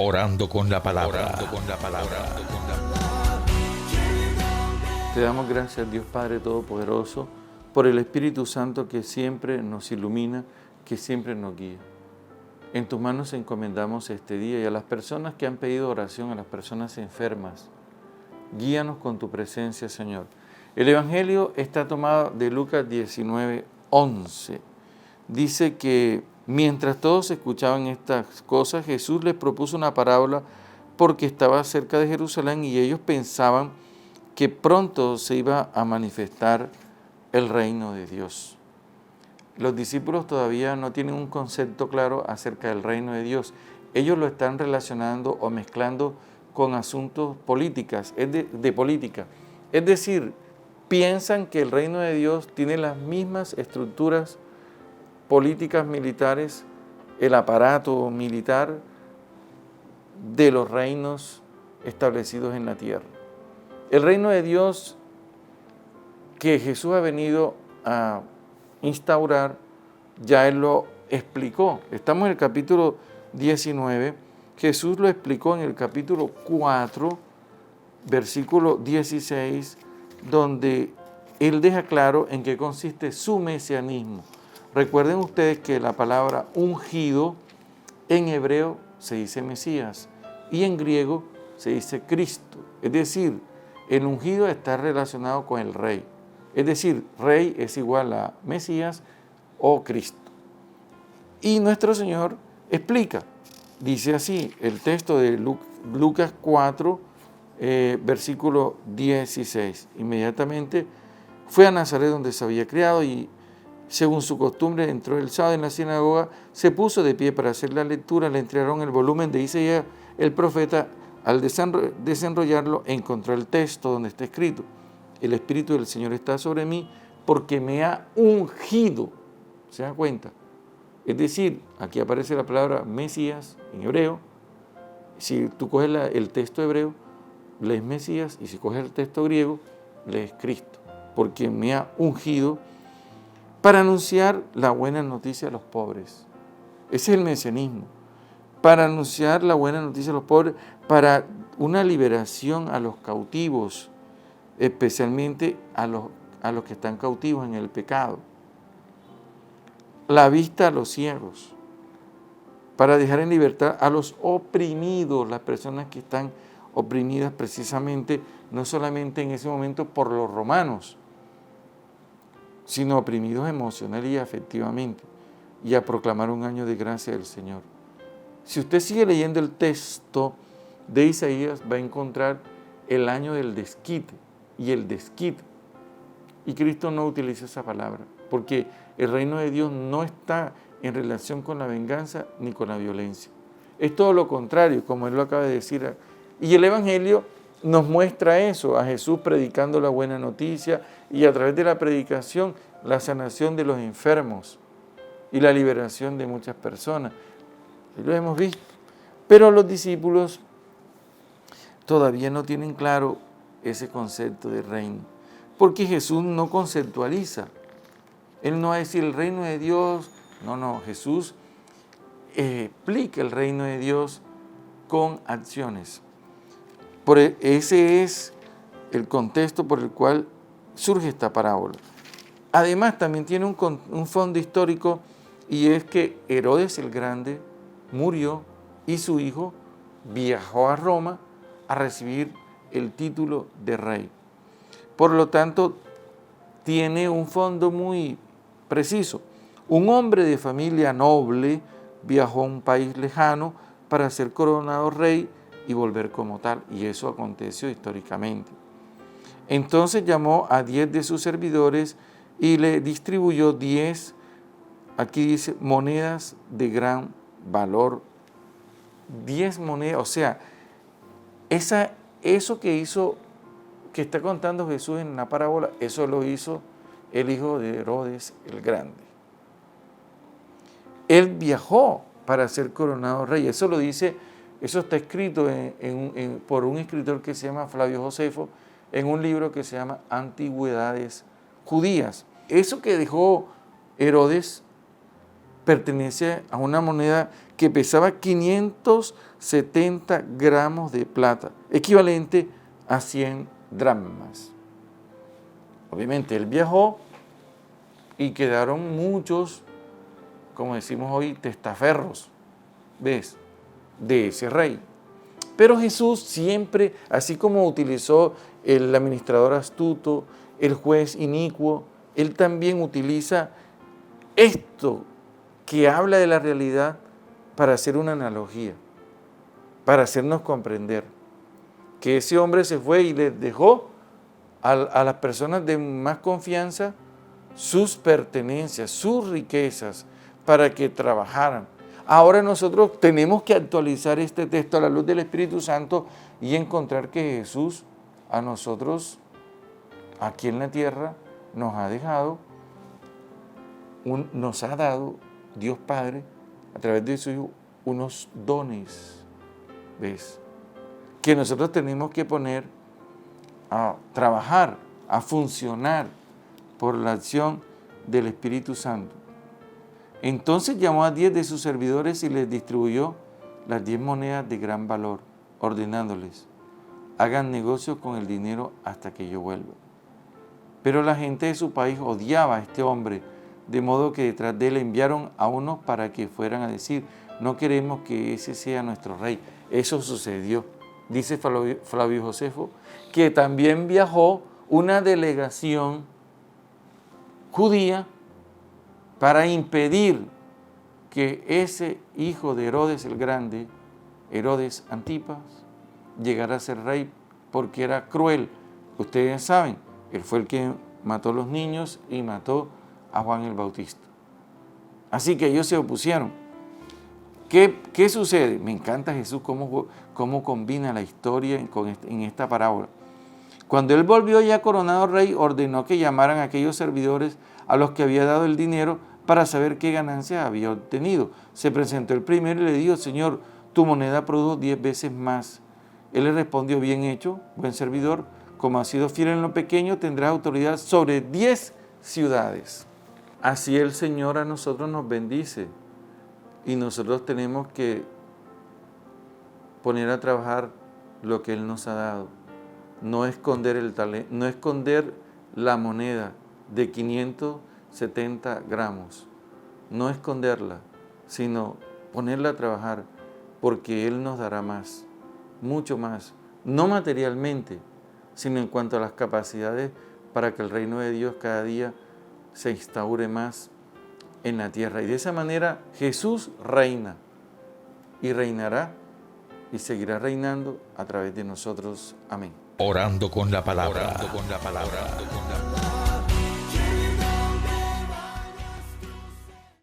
Orando con la palabra. Orando con la palabra. Te damos gracias, Dios Padre Todopoderoso, por el Espíritu Santo que siempre nos ilumina, que siempre nos guía. En tus manos encomendamos este día y a las personas que han pedido oración, a las personas enfermas. Guíanos con tu presencia, Señor. El Evangelio está tomado de Lucas 19:11. Dice que mientras todos escuchaban estas cosas, Jesús les propuso una parábola porque estaba cerca de Jerusalén y ellos pensaban que pronto se iba a manifestar el reino de Dios. Los discípulos todavía no tienen un concepto claro acerca del reino de Dios. Ellos lo están relacionando o mezclando con asuntos políticos, de política. Es decir, piensan que el reino de Dios tiene las mismas estructuras políticas militares, el aparato militar de los reinos establecidos en la tierra. El reino de Dios que Jesús ha venido a instaurar, ya Él lo explicó. Estamos en el capítulo 19, Jesús lo explicó en el capítulo 4, versículo 16, donde Él deja claro en qué consiste su mesianismo. Recuerden ustedes que la palabra ungido en hebreo se dice Mesías y en griego se dice Cristo. Es decir, el ungido está relacionado con el rey. Es decir, rey es igual a Mesías o Cristo. Y nuestro Señor explica, dice así, el texto de Lucas 4, versículo 16. Inmediatamente fue a Nazaret donde se había criado y según su costumbre entró el sábado en la sinagoga, se puso de pie para hacer la lectura, le entregaron el volumen de Isaías el profeta. Al desenrollarlo encontró el texto donde está escrito: el Espíritu del Señor está sobre mí porque me ha ungido. ¿Se dan cuenta? Es decir, aquí aparece la palabra Mesías en hebreo. Si tú coges el texto hebreo, lees Mesías, y si coges el texto griego, lees Cristo. Porque me ha ungido para anunciar la buena noticia a los pobres. Ese es el mesianismo. Para anunciar la buena noticia a los pobres, para una liberación a los cautivos, especialmente a los que están cautivos en el pecado. La vista a los ciegos, para dejar en libertad a los oprimidos, las personas que están oprimidas precisamente, no solamente en ese momento por los romanos, sino oprimidos emocional y afectivamente, y a proclamar un año de gracia del Señor. Si usted sigue leyendo el texto de Isaías, va a encontrar el año del desquite y el desquite. Y Cristo no utiliza esa palabra, porque el reino de Dios no está en relación con la venganza ni con la violencia. Es todo lo contrario, como Él lo acaba de decir. Y el Evangelio nos muestra eso, a Jesús predicando la buena noticia y a través de la predicación la sanación de los enfermos y la liberación de muchas personas. Y lo hemos visto. Pero los discípulos todavía no tienen claro ese concepto de reino, porque Jesús no conceptualiza. Él no va a decir el reino de Dios. No, Jesús explica el reino de Dios con acciones. Ese es el contexto por el cual surge esta parábola. Además, también tiene un fondo histórico, y es que Herodes el Grande murió y su hijo viajó a Roma a recibir el título de rey. Por lo tanto, tiene un fondo muy preciso. Un hombre de familia noble viajó a un país lejano para ser coronado rey y volver como tal, y eso aconteció históricamente. Entonces llamó a 10 de sus servidores y le distribuyó 10, aquí dice, monedas de gran valor. 10 monedas, o sea, eso que hizo, que está contando Jesús en la parábola, eso lo hizo el hijo de Herodes el Grande. Él viajó para ser coronado rey. Eso lo dice, eso está escrito por un escritor que se llama Flavio Josefo en un libro que se llama Antigüedades Judías. Eso que dejó Herodes pertenece a una moneda que pesaba 570 gramos de plata, equivalente a 100 dracmas. Obviamente él viajó y quedaron muchos, como decimos hoy, testaferros, ¿ves?, de ese rey. Pero Jesús siempre, así como utilizó el administrador astuto, el juez inicuo, él también utiliza esto que habla de la realidad para hacer una analogía, para hacernos comprender que ese hombre se fue y les dejó a las personas de más confianza sus pertenencias, sus riquezas, para que trabajaran. Ahora nosotros tenemos que actualizar este texto a la luz del Espíritu Santo y encontrar que Jesús a nosotros, aquí en la tierra, nos ha dado, Dios Padre, a través de su Hijo, unos dones, ¿ves?, que nosotros tenemos que poner a trabajar, a funcionar por la acción del Espíritu Santo. Entonces llamó a 10 de sus servidores y les distribuyó las 10 monedas de gran valor, ordenándoles: hagan negocio con el dinero hasta que yo vuelva. Pero la gente de su país odiaba a este hombre, de modo que detrás de él enviaron a unos para que fueran a decir: no queremos que ese sea nuestro rey. Eso sucedió. Dice Flavio Josefo que también viajó una delegación judía para impedir que ese hijo de Herodes el Grande, Herodes Antipas, llegara a ser rey, porque era cruel. Ustedes saben, él fue el que mató a los niños y mató a Juan el Bautista. Así que ellos se opusieron. ¿Qué sucede? Me encanta Jesús cómo combina la historia en esta parábola. Cuando él volvió ya coronado rey, ordenó que llamaran a aquellos servidores a los que había dado el dinero para saber qué ganancias había obtenido. Se presentó el primero y le dijo: Señor, tu moneda produjo 10 veces más. Él le respondió: bien hecho, buen servidor, como has sido fiel en lo pequeño, tendrás autoridad sobre 10 ciudades. Así el Señor a nosotros nos bendice y nosotros tenemos que poner a trabajar lo que Él nos ha dado. No esconder el talento, no esconder la moneda de 570 gramos, no esconderla, sino ponerla a trabajar, porque Él nos dará más, mucho más, no materialmente, sino en cuanto a las capacidades para que el reino de Dios cada día se instaure más en la tierra. Y de esa manera Jesús reina y reinará y seguirá reinando a través de nosotros. Amén. Orando con la palabra. Orando con la palabra.